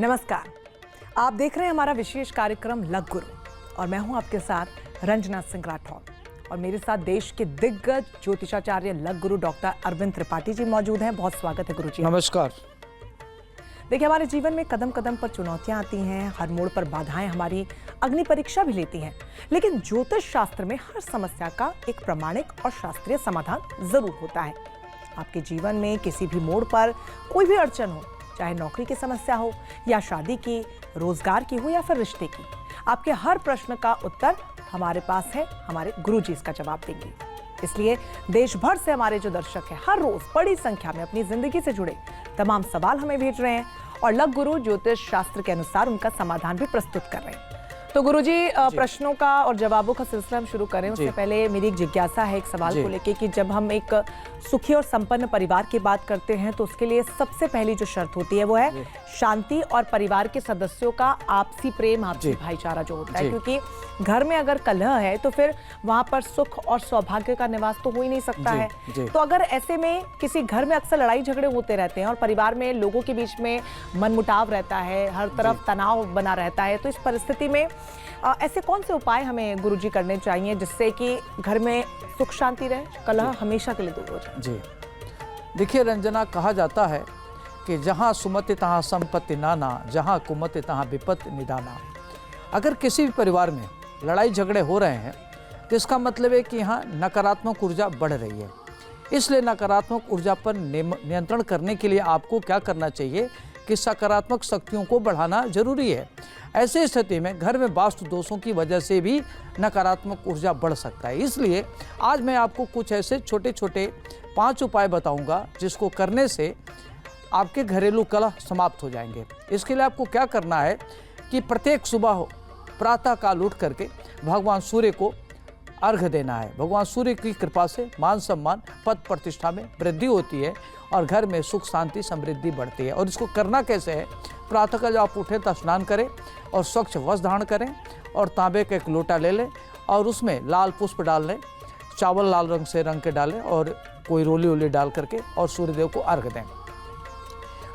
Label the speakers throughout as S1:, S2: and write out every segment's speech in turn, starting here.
S1: नमस्कार, आप देख रहे हैं हमारा विशेष कार्यक्रम लग गुरु और मैं हूं आपके साथ रंजना सिंह राठौर और मेरे साथ देश के दिग्गज ज्योतिषाचार्य लग गुरु डॉक्टर अरविंद त्रिपाठी जी मौजूद हैं। बहुत स्वागत है गुरु जी।
S2: नमस्कार।
S1: देखिए, हमारे जीवन में कदम कदम पर चुनौतियां आती हैं, हर मोड़ पर बाधाएं हमारी अग्नि परीक्षा भी लेती हैं, लेकिन ज्योतिष शास्त्र में हर समस्या का एक प्रमाणिक और शास्त्रीय समाधान जरूर होता है। आपके जीवन में किसी भी मोड़ पर कोई भी अड़चन हो, चाहे नौकरी की समस्या हो या शादी की, रोजगार की हो या फिर रिश्ते की, आपके हर प्रश्न का उत्तर हमारे पास है। हमारे गुरुजी इसका जवाब देंगे। इसलिए देश भर से हमारे जो दर्शक हैं हर रोज बड़ी संख्या में अपनी जिंदगी से जुड़े तमाम सवाल हमें भेज रहे हैं और लग गुरु ज्योतिष शास्त्र के अनुसार उनका समाधान भी प्रस्तुत कर रहे हैं। तो गुरुजी, प्रश्नों का और जवाबों का सिलसिला हम शुरू करें उससे पहले मेरी एक जिज्ञासा है एक सवाल को लेके कि जब हम एक सुखी और संपन्न परिवार की बात करते हैं तो उसके लिए सबसे पहली जो शर्त होती है वो है शांति और परिवार के सदस्यों का आपसी प्रेम, आपसी भाईचारा जो होता है, क्योंकि घर में अगर कलह है तो फिर वहां पर सुख और सौभाग्य का निवास तो हो ही नहीं सकता है। तो अगर ऐसे में किसी घर में अक्सर लड़ाई झगड़े होते रहते हैं और परिवार में लोगों के बीच में मनमुटाव रहता है, हर तरफ तनाव बना रहता है, तो इस परिस्थिति में ऐसे कौन से उपाय हमें गुरुजी करने चाहिए जिससे कि घर में सुख शांति रहे, कलह हमेशा के लिए दूर हो जाए?
S2: जी देखिए रंजना, कहा जाता है कि जहाँ सुमति तहाँ संपत्ति नाना, जहाँ कुमति तहाँ विपत्ति निदाना। अगर किसी भी परिवार में लड़ाई झगड़े हो रहे हैं तो इसका मतलब है कि यहाँ नकारात्मक ऊर्जा बढ़ रही है। इसलिए नकारात्मक ऊर्जा पर नियंत्रण करने के लिए आपको क्या करना चाहिए कि सकारात्मक शक्तियों को बढ़ाना जरूरी है। ऐसे स्थिति में घर में वास्तु दोषों की वजह से भी नकारात्मक ऊर्जा बढ़ सकता है। इसलिए आज मैं आपको कुछ ऐसे छोटे छोटे 5 उपाय बताऊंगा जिसको करने से आपके घरेलू कलह समाप्त हो जाएंगे। इसके लिए आपको क्या करना है कि प्रत्येक सुबह प्रातः काल उठ करके भगवान सूर्य को अर्घ देना है। भगवान सूर्य की कृपा से मान सम्मान, पद प्रतिष्ठा में वृद्धि होती है और घर में सुख शांति समृद्धि बढ़ती है। और इसको करना कैसे है? प्रातः जब आप उठें तो स्नान करें और स्वच्छ वस्त्र धारण करें और तांबे का एक लोटा ले लें और उसमें लाल पुष्प डाल लें, चावल लाल रंग से रंग के डालें और कोई रोली वोली डाल करके और सूर्यदेव को अर्घ दें।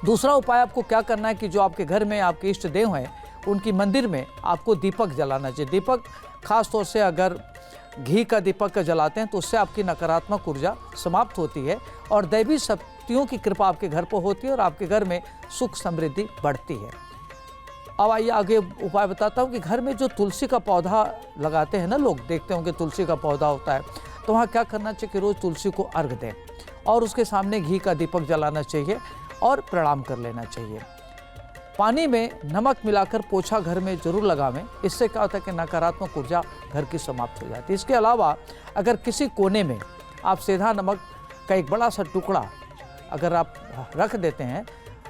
S2: दूसरा उपाय आपको क्या करना है कि जो आपके घर में आपके इष्ट देव हैं उनकी मंदिर में आपको दीपक जलाना चाहिए। दीपक खास तौर से अगर घी का दीपक का जलाते हैं तो उससे आपकी नकारात्मक ऊर्जा समाप्त होती है और दैवी शक्तियों की कृपा आपके घर पर होती है और आपके घर में सुख समृद्धि बढ़ती है। अब आइए आगे उपाय बताता हूँ कि घर में जो तुलसी का पौधा लगाते हैं ना, लोग देखते होंगे तुलसी का पौधा होता है, तो वहाँ क्या करना चाहिए कि रोज़ तुलसी को अर्घ दें और उसके सामने घी का दीपक जलाना चाहिए और प्रणाम कर लेना चाहिए। पानी में नमक मिलाकर पोछा घर में जरूर लगावें। इससे क्या होता है कि नकारात्मक ऊर्जा घर की समाप्त हो जाती है। इसके अलावा अगर किसी कोने में आप सेंधा नमक का एक बड़ा सा टुकड़ा अगर आप रख देते हैं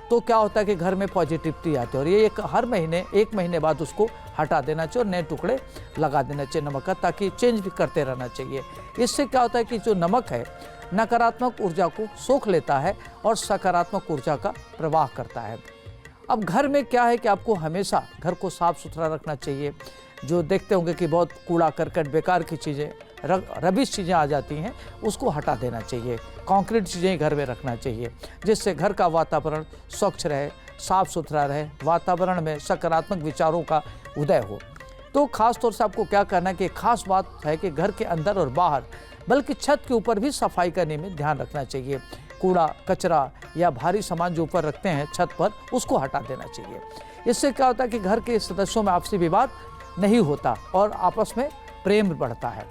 S2: तो क्या होता है कि घर में पॉजिटिविटी आती है और ये हर महीने 1 महीने बाद उसको हटा देना चाहिए और नए टुकड़े लगा देना चाहिए नमक का, ताकि चेंज भी करते रहना चाहिए। इससे क्या होता है कि जो नमक है नकारात्मक ऊर्जा को सोख लेता है और सकारात्मक ऊर्जा का प्रवाह करता है। अब घर में क्या है कि आपको हमेशा घर को साफ सुथरा रखना चाहिए। जो देखते होंगे कि बहुत कूड़ा करकट बेकार की चीज़ें, रबिश चीज़ें आ जाती हैं, उसको हटा देना चाहिए। कंक्रीट चीज़ें घर में रखना चाहिए जिससे घर का वातावरण स्वच्छ रहे, साफ सुथरा रहे, वातावरण में सकारात्मक विचारों का उदय हो। तो खास तौर से आपको क्या करना है कि खास बात है कि घर के अंदर और बाहर बल्कि छत के ऊपर भी सफाई का नियमित ध्यान रखना चाहिए। कूड़ा कचरा या भारी सामान जो ऊपर रखते हैं छत पर, उसको हटा देना चाहिए। इससे क्या होता है कि घर के सदस्यों में आपसी विवाद नहीं होता और आपस में प्रेम बढ़ता है।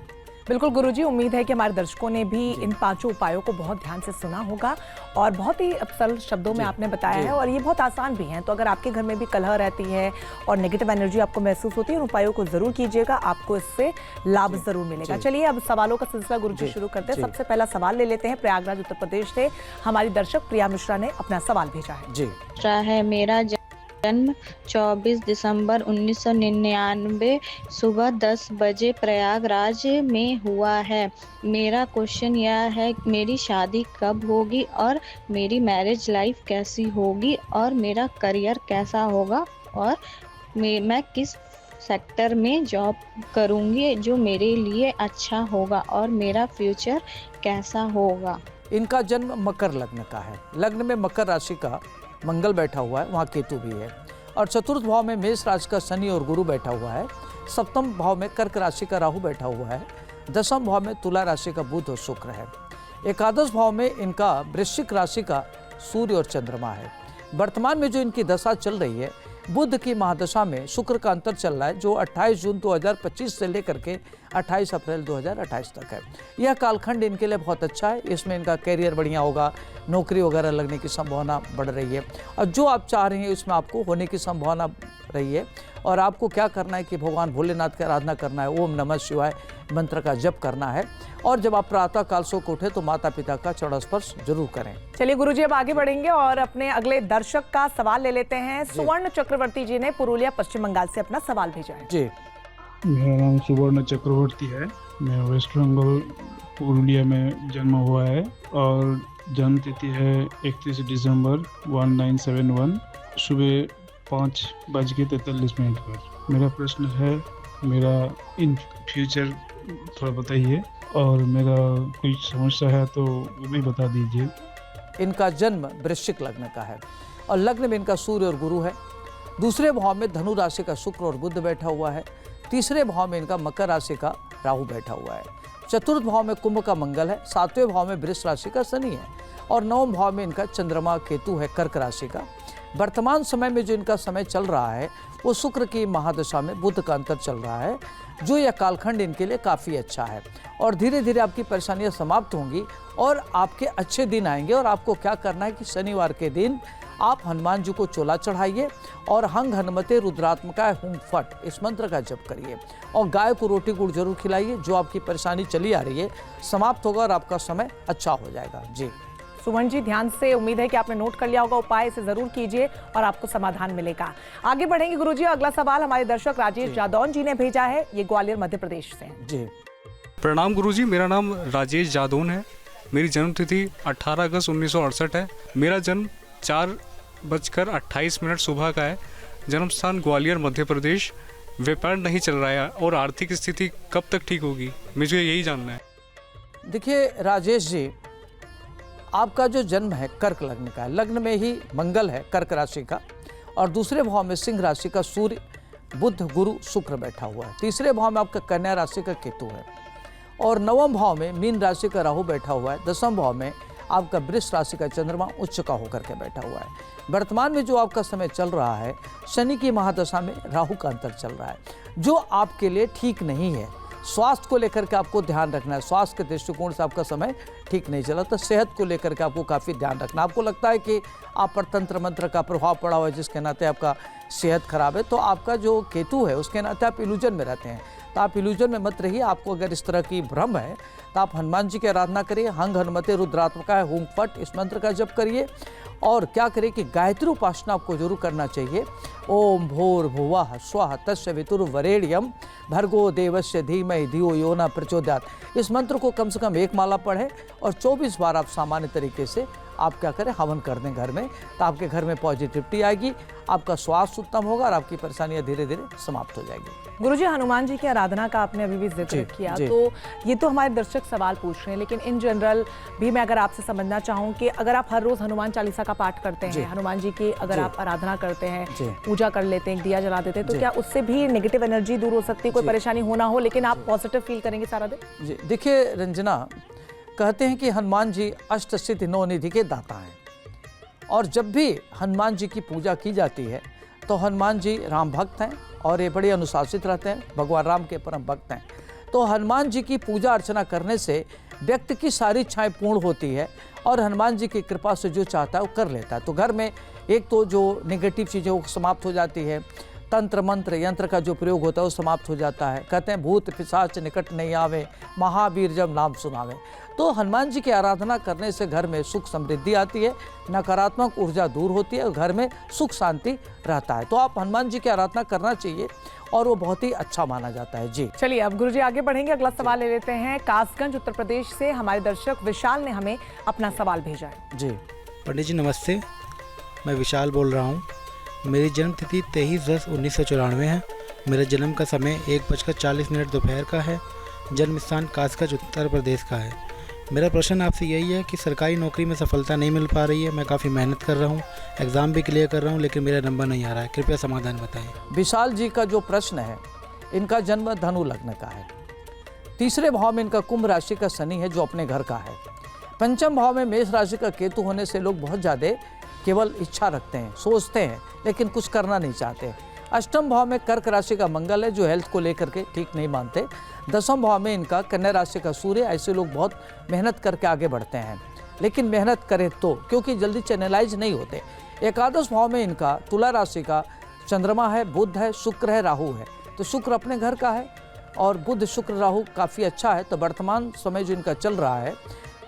S1: बिल्कुल गुरुजी, उम्मीद है कि हमारे दर्शकों ने भी इन 5 उपायों को बहुत ध्यान से सुना होगा और बहुत ही सरल शब्दों में आपने बताया है और ये बहुत आसान भी हैं। तो अगर आपके घर में भी कलह रहती है और नेगेटिव एनर्जी आपको महसूस होती है, उन उपायों को जरूर कीजिएगा, आपको इससे लाभ जरूर मिलेगा। चलिए अब सवालों का सिलसिला गुरुजी शुरू करते हैं। सबसे पहला सवाल ले लेते हैं। प्रयागराज उत्तर प्रदेश से हमारी दर्शक प्रिया मिश्रा ने अपना सवाल भेजा है।
S3: जी मेरा जन्म 24 दिसंबर 1999 सुबह 10 बजे प्रयागराज में हुआ है। मेरा क्वेश्चन यह है मेरी शादी कब होगी और मेरी मैरिज लाइफ कैसी होगी और मेरा करियर कैसा होगा और मैं किस सेक्टर में जॉब करूंगी जो मेरे लिए अच्छा होगा और मेरा फ्यूचर कैसा होगा।
S2: इनका जन्म मकर लग्न का है। लग्न में मकर राशि का मंगल बैठा हुआ है, वहाँ केतु भी है और चतुर्थ भाव में मेष राशि का शनि और गुरु बैठा हुआ है। सप्तम भाव में कर्क राशि का राहु बैठा हुआ है। दसम भाव में तुला राशि का बुध और शुक्र है। एकादश भाव में इनका वृश्चिक राशि का सूर्य और चंद्रमा है। वर्तमान में जो इनकी दशा चल रही है, बुध की महादशा में शुक्र का अंतर चल रहा है, जो 28 जून 2025 से लेकर के 28 अप्रैल 2028 तक है। यह कालखंड इनके लिए बहुत अच्छा है। इसमें इनका कैरियर बढ़िया होगा, नौकरी वगैरह लगने की संभावना बढ़ रही है, और जो आप चाह रहे हैं उसमें आपको होने की संभावना रही है। और आपको क्या करना है कि भगवान भोलेनाथ की आराधना करना है, ओम नमः शिवाय मंत्र का जप करना है, और जब आप प्रातः काल सो को उठे तो माता पिता का चरण स्पर्श जरूर करें।
S1: चलिए गुरुजी, अब आगे बढ़ेंगे और अपने अगले दर्शक का सवाल ले लेते हैं। सुवर्ण चक्रवर्ती जी ने पुरुलिया पश्चिम बंगाल से अपना सवाल भेजा है।
S2: जी,
S4: मेरा नाम सुवर्ण चक्रवर्ती है। मैं वेस्ट बंगाल पुरुलिया में जन्म हुआ है और जन्म तिथि है 31 दिसंबर 1971 सुबह 5:43 पर। मेरा प्रश्न है, मेरा इन फ्यूचर थोड़ा बताइए, और मेरा कोई समस्या है तो वो भी बता दीजिए।
S2: इनका जन्म वृश्चिक लग्न का है और लग्न में इनका सूर्य और गुरु है। दूसरे भाव में धनु राशि का शुक्र और बुध बैठा हुआ है। तीसरे भाव में इनका मकर राशि का राहु बैठा हुआ है। चतुर्थ भाव में कुंभ का मंगल है। सातवें भाव में वृष राशि का शनि है और नवम भाव में इनका चंद्रमा केतु है कर्क राशि का। वर्तमान समय में जो इनका समय चल रहा है वो शुक्र की महादशा में बुध का अंतर चल रहा है, जो यह कालखंड इनके लिए काफ़ी अच्छा है। और धीरे धीरे आपकी परेशानियां समाप्त होंगी और आपके अच्छे दिन आएंगे। और आपको क्या करना है कि शनिवार के दिन आप हनुमान जी को चोला चढ़ाइए और हंग हनुमते रुद्रात्मकाय हुम फट इस मंत्र का जप करिए, और गाय को रोटी गुड़ जरूर खिलाइए। जो आपकी परेशानी चली आ रही है समाप्त होगा और आपका समय अच्छा हो जाएगा। जी
S1: सुमन जी, ध्यान से, उम्मीद है कि आपने नोट कर लिया होगा उपाय, इसे जरूर कीजिए और आपको समाधान मिलेगा। आगे बढ़ेंगे गुरुजी। अगला सवाल हमारे दर्शक राजेश जादौन जी ने भेजा है। ये ग्वालियर मध्य प्रदेश से हैं।
S2: जी,
S5: प्रणाम गुरुजी, मेरा नाम राजेश जादौन है। मेरी जन्म तिथि 18 अगस्त 1968 है। मेरा जन्म 4:28 सुबह का है। जन्म स्थान ग्वालियर मध्य प्रदेश। व्यापार नहीं चल रहा है और आर्थिक स्थिति कब तक ठीक होगी, मुझे यही जानना है।
S2: देखिए राजेश जी, आपका जो जन्म है कर्क लग्न का है। लग्न में ही मंगल है कर्क राशि का, और दूसरे भाव में सिंह राशि का सूर्य बुध गुरु शुक्र बैठा हुआ है। तीसरे भाव में आपका कन्या राशि का केतु है, और नवम भाव में मीन राशि का राहु बैठा हुआ है। दसम भाव में आपका वृष राशि का चंद्रमा उच्च का होकर के बैठा हुआ है। वर्तमान में जो आपका समय चल रहा है, शनि की महादशा में राहु का अंतर चल रहा है, जो आपके लिए ठीक नहीं है। स्वास्थ्य को लेकर के आपको ध्यान रखना है। स्वास्थ्य के दृष्टिकोण से आपका समय ठीक नहीं चला, तो सेहत को लेकर के आपको काफ़ी ध्यान रखना। आपको लगता है कि आप पर तंत्र मंत्र का प्रभाव पड़ा हुआ है, जिसके नाते आपका सेहत खराब है, तो आपका जो केतु है उसके नाते आप इल्यूजन में रहते हैं। तो आप इल्यूजन में मत रहिए। आपको अगर इस तरह की भ्रम है तो आप हनुमान जी की आराधना करिए, हंग हनुमते रुद्रात्मकाय हुम फट इस मंत्र का जप करिए, और क्या करिए कि गायत्री उपासना आपको जरूर करना चाहिए। ओम भूर्भुवः स्वः तस्य वितुर्वरेण्यं भर्गो देवस्य धीमहि धियो यो न प्रचोदयात्। इस मंत्र को कम से कम 1 माला पढ़ें और 24 बार आप सामान्य तरीके से आप क्या करें, हवन कर दें घर में, तो आपके घर में पॉजिटिविटी आएगी, आपका स्वास्थ्य उत्तम होगा और आपकी परेशानियां धीरे धीरे समाप्त हो जाएगी।
S1: गुरुजी, हनुमान जी की आराधना का आपने अभी भी जिक्र किया, तो ये तो हमारे दर्शक सवाल पूछ रहे हैं, लेकिन इन जनरल भी मैं अगर आपसे समझना चाहूँ कि अगर आप हर रोज हनुमान चालीसा का पाठ करते हैं, हनुमान जी की अगर आप आराधना करते हैं, पूजा कर लेते हैं, दिया जला देते हैं, तो क्या उससे भी नेगेटिव एनर्जी दूर हो सकती है? कोई परेशानी हो ना हो लेकिन आप पॉजिटिव फील करेंगे सारा दिन?
S2: जी देखिए रंजना, कहते हैं कि हनुमान जी अष्ट सिद्धि नौ निधि के दाता हैं, और जब भी हनुमान जी की पूजा की जाती है तो हनुमान जी राम भक्त हैं और ये बड़े अनुशासित रहते हैं, भगवान राम के परम भक्त हैं। तो हनुमान जी की पूजा अर्चना करने से व्यक्ति की सारी इच्छाएं पूर्ण होती है और हनुमान जी की कृपा से जो चाहता है वो कर लेता है। तो घर में एक तो जो नेगेटिव चीज़ें वो समाप्त हो जाती है, तंत्र मंत्र यंत्र का जो प्रयोग होता है वो समाप्त हो जाता है। कहते हैं भूत पिशाच निकट नहीं आवे, महावीर जब नाम सुनावे। तो हनुमान जी की आराधना करने से घर में सुख समृद्धि आती है, नकारात्मक ऊर्जा दूर होती है और घर में सुख शांति रहता है। तो आप हनुमान जी की आराधना करना चाहिए और वो बहुत ही अच्छा माना जाता है। जी
S1: चलिए अब गुरुजी आगे बढ़ेंगे। अगला सवाल ले लेते हैं। कासगंज उत्तर प्रदेश से हमारे दर्शक विशाल ने हमें अपना सवाल भेजा है।
S2: जी
S6: पंडित जी नमस्ते, मैं विशाल बोल रहा हूँ। मेरी जन्म तिथि 23/10/1994 है। मेरे जन्म का समय 1:40 दोपहर का है। जन्म स्थान कासगंज उत्तर प्रदेश का है। मेरा प्रश्न आपसे यही है कि सरकारी नौकरी में सफलता नहीं मिल पा रही है। मैं काफ़ी मेहनत कर रहा हूँ, एग्ज़ाम भी क्लियर कर रहा हूँ, लेकिन मेरा नंबर नहीं आ रहा है। कृपया समाधान बताएं।
S2: विशाल जी का जो प्रश्न है, इनका जन्म धनु लग्न का है। तीसरे भाव में इनका कुंभ राशि का शनि है जो अपने घर का है। पंचम भाव में मेष राशि का केतु होने से लोग बहुत ज़्यादा केवल इच्छा रखते हैं, सोचते हैं, लेकिन कुछ करना नहीं चाहते। अष्टम भाव में कर्क राशि का मंगल है जो हेल्थ को लेकर के ठीक नहीं मानते। दसम भाव में इनका कन्या राशि का सूर्य, ऐसे लोग बहुत मेहनत करके आगे बढ़ते हैं, लेकिन मेहनत करें तो, क्योंकि जल्दी चैनलाइज नहीं होते। एकादश भाव में इनका तुला राशि का चंद्रमा है, बुध है, शुक्र है, राहु है। तो शुक्र अपने घर का है और बुध शुक्र राहु काफ़ी अच्छा है। तो वर्तमान समय जो इनका चल रहा है,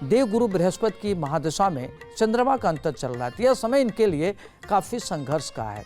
S2: देव गुरु बृहस्पति की महादशा में चंद्रमा का अंतर चल रहा है। तो यह समय इनके लिए काफ़ी संघर्ष का है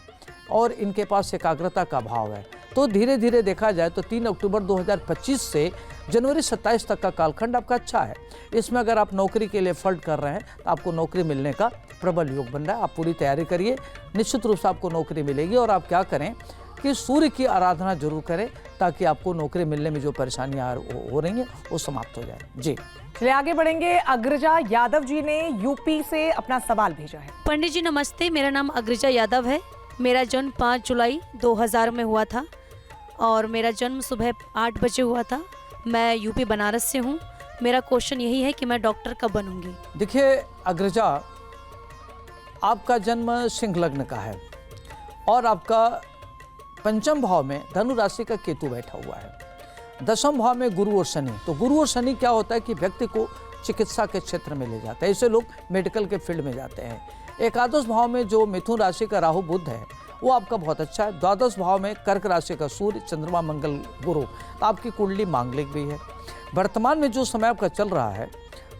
S2: और इनके पास एकाग्रता का भाव है। तो धीरे धीरे देखा जाए तो 3 अक्टूबर 2025 से जनवरी 27 तक का कालखंड आपका अच्छा है। इसमें अगर आप नौकरी के लिए फल्ट कर रहे हैं तो आपको नौकरी मिलने का प्रबल योग बन रहा है। आप पूरी तैयारी करिए, निश्चित रूप से आपको नौकरी मिलेगी। और आप क्या करें कि सूर्य की आराधना जरूर करें ताकि आपको नौकरी मिलने में जो परेशानियां हो रही हैं वो समाप्त हो जाए। जी
S1: चलिए आगे बढ़ेंगे। अग्रजा यादव जी ने यूपी से अपना सवाल भेजा है।
S7: पंडित जी नमस्ते, मेरा नाम अग्रजा यादव है। मेरा जन्म 5 जुलाई 2000 में हुआ था और मेरा जन्म सुबह 8 बजे हुआ था। मैं यूपी बनारस से हूँ। मेरा क्वेश्चन यही है कि मैं डॉक्टर कब बनूंगी।
S2: देखिए अग्रजा, आपका जन्म सिंह लग्न का है और आपका पंचम भाव में धनु राशि का केतु बैठा हुआ है। दसम भाव में गुरु और शनि। तो गुरु और शनि क्या होता है कि व्यक्ति को चिकित्सा के क्षेत्र में ले जाता है, ऐसे लोग मेडिकल के फील्ड में जाते हैं। एकादश भाव में जो मिथुन राशि का राहु बुध है वो आपका बहुत अच्छा है। द्वादश भाव में कर्क राशि का सूर्य चंद्रमा मंगल गुरु, तो आपकी कुंडली मांगलिक भी है। वर्तमान में जो समय आपका चल रहा है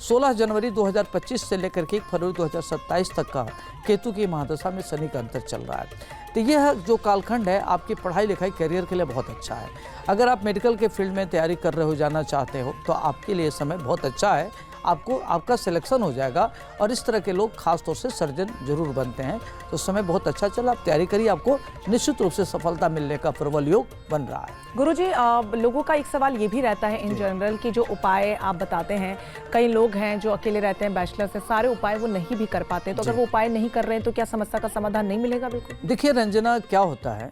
S2: 16 जनवरी 2025 से लेकर के 1 फरवरी 2027 तक का केतु की महादशा में शनि का अंतर चल रहा है। तो यह जो कालखंड है आपकी पढ़ाई लिखाई करियर के लिए बहुत अच्छा है। अगर आप मेडिकल के फील्ड में तैयारी कर रहे हो, जाना चाहते हो, तो आपके लिए समय बहुत अच्छा है। आपका सिलेक्शन हो जाएगा और इस तरह के लोग खास तौर से सर्जन जरूर बनते हैं। तो समय बहुत अच्छा चला, आप तैयारी करिए, आपको निश्चित रूप से सफलता मिलने का प्रबल योग बन रहा है।
S1: गुरुजी, लोगों का एक सवाल ये भी रहता है इन जनरल कि जो उपाय आप बताते हैं, कई लोग हैं जो अकेले रहते हैं, बैचलर से, सारे उपाय वो नहीं भी कर पाते। तो अगर वो उपाय नहीं कर रहे हैं तो क्या समस्या का समाधान नहीं मिलेगा? बिल्कुल।
S2: देखिए रंजना, क्या होता है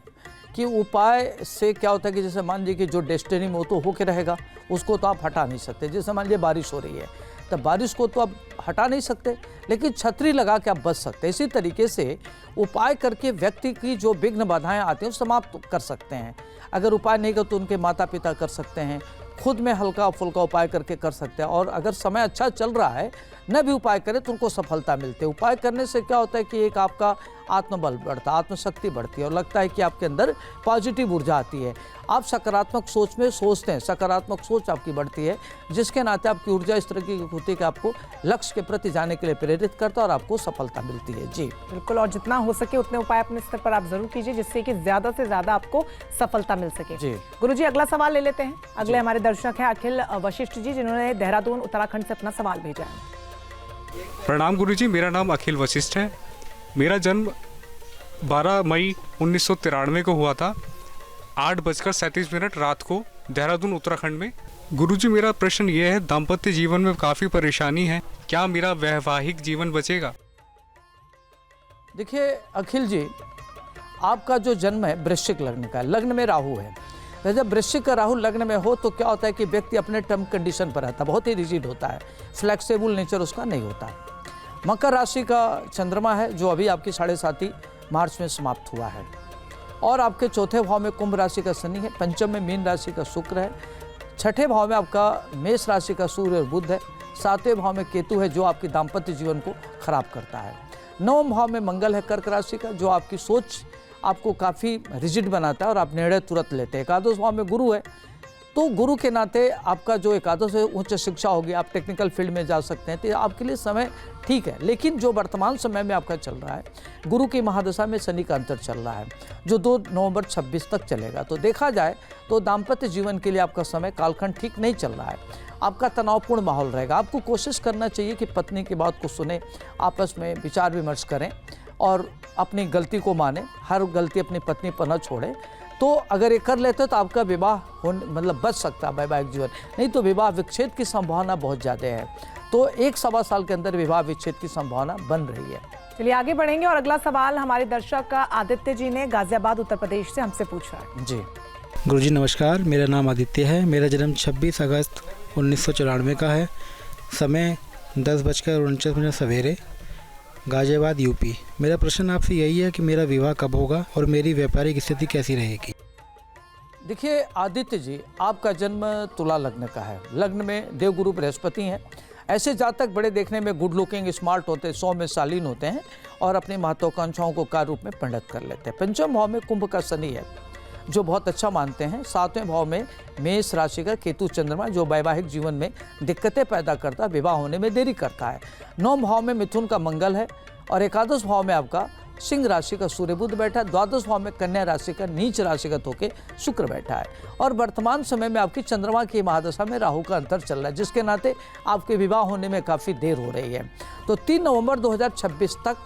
S2: कि उपाय से क्या होता है कि जैसे मान लीजिए कि जो डेस्टिनी में वो तो होके रहेगा, उसको तो आप हटा नहीं सकते। जैसे मान लीजिए बारिश हो रही है, तो बारिश को तो आप हटा नहीं सकते, लेकिन छतरी लगा के आप बच सकते हैं। इसी तरीके से उपाय करके व्यक्ति की जो विघ्न बाधाएं आती हैं वो समाप्त कर सकते हैं। अगर उपाय नहीं कर तो उनके माता पिता कर सकते हैं, खुद में हल्का फुल्का उपाय करके कर सकते हैं। और अगर समय अच्छा चल रहा है, न भी उपाय करें तो उनको सफलता मिलती है। उपाय करने से क्या होता है कि एक आपका आत्मबल बढ़ता है, आत्मशक्ति बढ़ती है और लगता है कि आपके अंदर पॉजिटिव ऊर्जा आती है। आप सकारात्मक सोच में सोचते हैं, सकारात्मक सोच आपकी बढ़ती है, जिसके नाते आपकी ऊर्जा इस तरह की होती है कि आपको लक्ष्य के प्रति जाने के लिए प्रेरित करता है और आपको सफलता मिलती है। जी
S1: बिल्कुल, और जितना हो सके उतने उपाय अपने स्तर पर आप जरूर कीजिए, जिससे कि ज्यादा से ज्यादा आपको सफलता मिल सके।
S2: जी
S1: गुरुजी, अगला सवाल ले लेते हैं। अगले हमारे दर्शक हैं अखिल वशिष्ठ जी, जिन्होंने देहरादून उत्तराखंड से अपना सवाल भेजा है।
S5: प्रणाम गुरुजी, मेरा नाम अखिल वशिष्ठ है। मेरा जन्म 12 मई 1993 को हुआ था, 8:37 रात को, देहरादून उत्तराखंड में। गुरुजी, मेरा प्रश्न ये है, दाम्पत्य जीवन में काफ़ी परेशानी है, क्या मेरा वैवाहिक जीवन बचेगा?
S2: देखिए अखिल जी, आपका जो जन्म है वृश्चिक लग्न का है, लग्न में राहु है। तो जब वृश्चिक का राहु लग्न में हो तो क्या होता है कि व्यक्ति अपने टर्म कंडीशन पर रहता है, बहुत ही रिजिड होता है, फ्लेक्सिबल नेचर उसका नहीं होता है। मकर राशि का चंद्रमा है जो अभी आपकी 7.5 मार्च में समाप्त हुआ है। और आपके चौथे भाव में कुंभ राशि का शनि है, पंचम में मीन राशि का शुक्र है, छठे भाव में आपका मेष राशि का सूर्य और बुध है, सातवें भाव में केतु है जो आपकी दाम्पत्य जीवन को खराब करता है। नवम भाव में मंगल है कर्क राशि का, जो आपकी सोच आपको काफ़ी रिजिड बनाता है और आप निर्णय तुरंत लेते हैं। एकादश भाव में गुरु है, तो गुरु के नाते आपका जो एकादश है उच्च शिक्षा होगी, आप टेक्निकल फील्ड में जा सकते हैं, तो आपके लिए समय ठीक है। लेकिन जो वर्तमान समय में आपका चल रहा है, गुरु की महादशा में शनि का अंतर चल रहा है जो 2 नवंबर 26 तक चलेगा। तो देखा जाए तो दाम्पत्य जीवन के लिए आपका समय कालखंड ठीक नहीं चल रहा है, आपका तनावपूर्ण माहौल रहेगा। आपको कोशिश करना चाहिए कि पत्नी की बात को सुने, आपस में विचार विमर्श करें और अपनी गलती को माने, हर गलती अपनी पत्नी पर न छोड़ें। तो अगर ये कर लेते तो आपका विवाह बच सकता है वैवाहिक जीवन, नहीं तो विवाह विच्छेद की संभावना बहुत ज़्यादा है। तो 1-1.25 साल के अंदर विवाह विच्छेद की संभावना बन रही है।
S1: चलिए आगे बढ़ेंगे और अगला सवाल हमारे दर्शक आदित्य जी ने गाजियाबाद उत्तर प्रदेश से हमसे पूछा है।
S2: जी
S6: गुरुजी नमस्कार, मेरा नाम आदित्य है। मेरा जन्म 26 अगस्त 1994 का है। समय 10:49 सवेरे, गाजियाबाद यूपी। मेरा प्रश्न आपसे यही है कि मेरा विवाह कब होगा और मेरी व्यापारिक स्थिति कैसी रहेगी।
S2: देखिए आदित्य जी, आपका जन्म तुला लग्न का है। लग्न में देवगुरु बृहस्पति हैं। ऐसे जातक बड़े देखने में गुड लुकिंग, स्मार्ट होते हैं, 100 में शालीन होते हैं और अपनी महत्वाकांक्षाओं को कार्य रूप में परिणत कर लेते हैं। पंचम भाव में कुंभ का शनि है जो बहुत अच्छा मानते हैं। 7वें भाव में मेष राशि का केतु चंद्रमा जो वैवाहिक जीवन में दिक्कतें पैदा करता है, विवाह होने में देरी करता है। 9वें भाव में मिथुन का मंगल है और 11वें भाव में आपका सिंह राशि का सूर्य बुध बैठा है। 12वें भाव में कन्या राशि का नीच राशिगत होकर शुक्र बैठा है और वर्तमान समय में आपकी चंद्रमा की महादशा में राहु का अंतर चल रहा है, जिसके नाते आपके विवाह होने में काफ़ी देर हो रही है। तो 3 नवंबर 2026 तक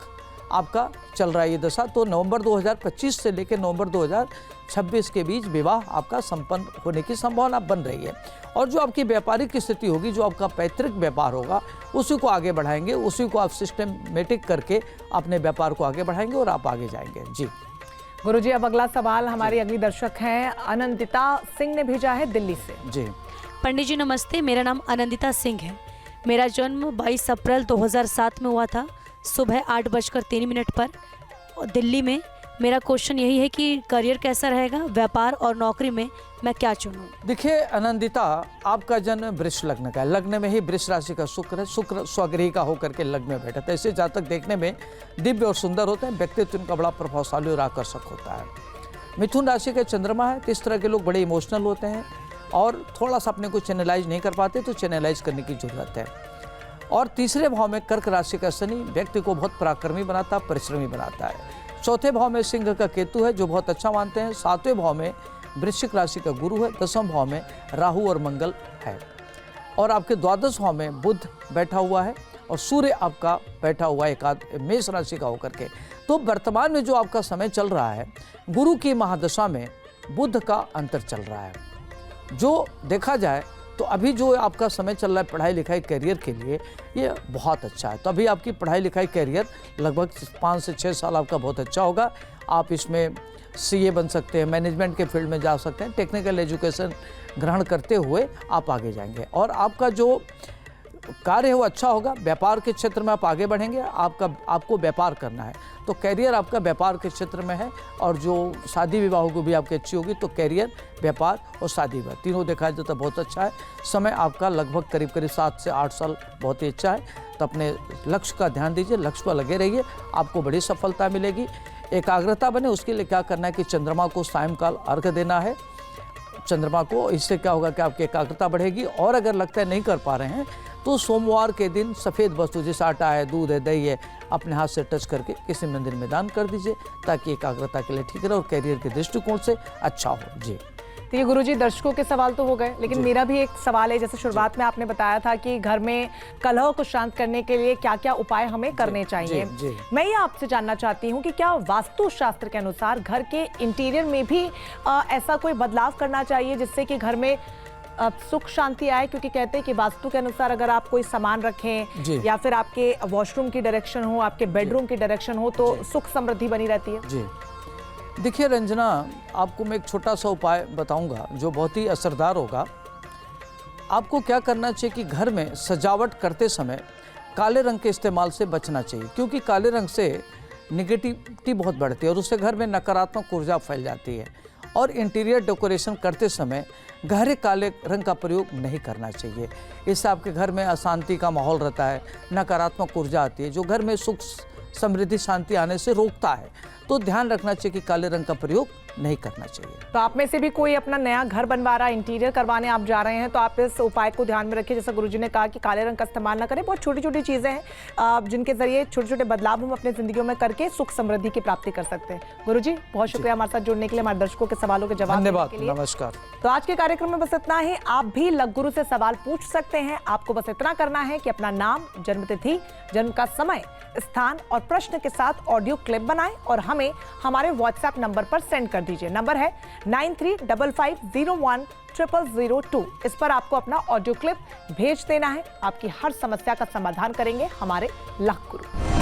S2: आपका चल रहा है ये दशा। तो नवंबर 2025 से लेकर नवंबर 2026 के बीच विवाह आपका संपन्न होने की संभावना बन रही है। और जो आपकी व्यापारिक स्थिति होगी, जो आपका पैतृक व्यापार होगा, उसी को आगे बढ़ाएंगे, उसी को आप सिस्टमेटिक करके अपने व्यापार को आगे बढ़ाएंगे और आप आगे जाएंगे। जी
S1: गुरुजी, अब अगला सवाल हमारी अगली दर्शक हैं अनंतिता सिंह ने भेजा है दिल्ली से।
S2: जी
S7: पंडित जी नमस्ते, मेरा नाम अनंतिता सिंह है। मेरा जन्म 22 अप्रैल 2007 में हुआ था, सुबह 8:03 पर और दिल्ली में। मेरा क्वेश्चन यही है कि करियर कैसा रहेगा, व्यापार और नौकरी में मैं क्या चुनूं।
S2: देखिए आनंदिता, आपका जन्म वृष लग्न का है। लग्न में ही वृष राशि का शुक्र है। शुक्र स्वगृही का होकर के लग्न में बैठा था। ऐसे जातक देखने में दिव्य और सुंदर होते हैं। व्यक्तित्व इनका बड़ा प्रभावशाली और आकर्षक होता है। मिथुन राशि का चंद्रमा है। तो इस तरह के लोग बड़े इमोशनल होते हैं और थोड़ा सा अपने को चैनलाइज नहीं कर पाते, तो चैनलाइज करने की जरूरत है। और 3रे भाव में कर्क राशि का शनि व्यक्ति को बहुत पराक्रमी बनाता है, परिश्रमी बनाता है। 4थे भाव में सिंह का केतु है जो बहुत अच्छा मानते हैं। 7वें भाव में वृश्चिक राशि का गुरु है। 10वें भाव में राहु और मंगल है और आपके 12वें भाव में बुध बैठा हुआ है और सूर्य आपका बैठा हुआ है मेष राशि का होकर के। तो वर्तमान में जो आपका समय चल रहा है, गुरु की महादशा में बुध का अंतर चल रहा है। जो देखा जाए तो अभी जो आपका समय चल रहा है पढ़ाई लिखाई करियर के लिए, ये बहुत अच्छा है। तो अभी आपकी पढ़ाई लिखाई करियर लगभग 5 से 6 साल आपका बहुत अच्छा होगा। आप इसमें सीए बन सकते हैं, मैनेजमेंट के फील्ड में जा सकते हैं। टेक्निकल एजुकेशन ग्रहण करते हुए आप आगे जाएंगे और आपका जो कार्य है वो अच्छा होगा। व्यापार के क्षेत्र में आप आगे बढ़ेंगे। आपको व्यापार करना है तो कैरियर आपका व्यापार के क्षेत्र में है। और जो शादी विवाह को भी आपकी अच्छी होगी, तो कैरियर, व्यापार और शादी विवाह तीनों देखा जाए तो बहुत अच्छा है। समय आपका लगभग करीब 7 से 8 साल बहुत ही अच्छा है। तो अपने लक्ष्य का ध्यान दीजिए, लक्ष्य पर लगे रहिए, आपको बड़ी सफलता मिलेगी। एकाग्रता बने, उसके लिए क्या करना है कि चंद्रमा को सायंकाल अर्घ्य देना है चंद्रमा को। इससे क्या होगा कि आपकी एकाग्रता बढ़ेगी। और अगर लगता है नहीं कर पा रहे हैं तो सोमवार के दिन सफ़ेद वस्तु जैसे आटा है, दूध है, दही है, अपने हाथ से टच करके किसी मंदिर में दान कर दीजिए ताकि एकाग्रता के लिए ठीक रहे और कैरियर के दृष्टिकोण से अच्छा हो। जी
S1: तो ये गुरुजी दर्शकों के सवाल तो हो गए, लेकिन मेरा भी एक सवाल है। जैसे शुरुआत में आपने बताया था कि घर में कलह को शांत करने के लिए क्या क्या उपाय हमें करने चाहिए। मैं ये आपसे जानना चाहती हूँ कि क्या वास्तु शास्त्र के अनुसार घर के इंटीरियर में भी ऐसा कोई बदलाव करना चाहिए जिससे कि घर में सुख शांति आए? क्योंकि कहते हैं कि वास्तु के अनुसार अगर आप कोई सामान रखें या फिर आपके वॉशरूम की डायरेक्शन हो, आपके बेडरूम की डायरेक्शन हो, तो सुख समृद्धि बनी रहती है।
S2: जी देखिए रंजना, आपको मैं एक छोटा सा उपाय बताऊंगा जो बहुत ही असरदार होगा। आपको क्या करना चाहिए कि घर में सजावट करते समय काले रंग के इस्तेमाल से बचना चाहिए, क्योंकि काले रंग से निगेटिविटी बहुत बढ़ती है और उससे घर में नकारात्मक ऊर्जा फैल जाती है। और इंटीरियर डेकोरेशन करते समय गहरे काले रंग का प्रयोग नहीं करना चाहिए। इससे आपके घर में अशांति का माहौल रहता है, नकारात्मक ऊर्जा आती है जो घर में सुख समृद्धि शांति आने से रोकता है। तो ध्यान रखना चाहिए कि काले रंग का प्रयोग नहीं करना चाहिए।
S1: तो आप में से भी कोई अपना नया घर बनवा रहा है, इंटीरियर करवाने आप जा रहे हैं, तो आप इस उपाय को ध्यान में रखिए। जैसा गुरुजी ने कहा कि काले रंग का इस्तेमाल ना करें। बहुत छोटी छोटी चीज़ें हैं जिनके जरिए छोटे छोटे बदलाव हम अपने जिंदगियों में करके सुख समृद्धि की प्राप्ति कर सकते हैं। गुरुजी बहुत शुक्रिया हमारे साथ जुड़ने के लिए, हमारे दर्शकों के सवालों के जवाब देने के लिए।
S2: नमस्कार।
S1: तो आज के कार्यक्रम में बस इतना ही। आप भी लघुगुरु से सवाल पूछ सकते हैं। आपको बस इतना करना है कि अपना नाम, जन्मतिथि, जन्म का समय, स्थान और प्रश्न के साथ ऑडियो क्लिप बनाएं और हमें हमारे व्हाट्सएप नंबर पर सेंड कर दीजिए। नंबर है 935501 50002। इस पर आपको अपना ऑडियो क्लिप भेज देना है। आपकी हर समस्या का समाधान करेंगे हमारे लाख गुरु।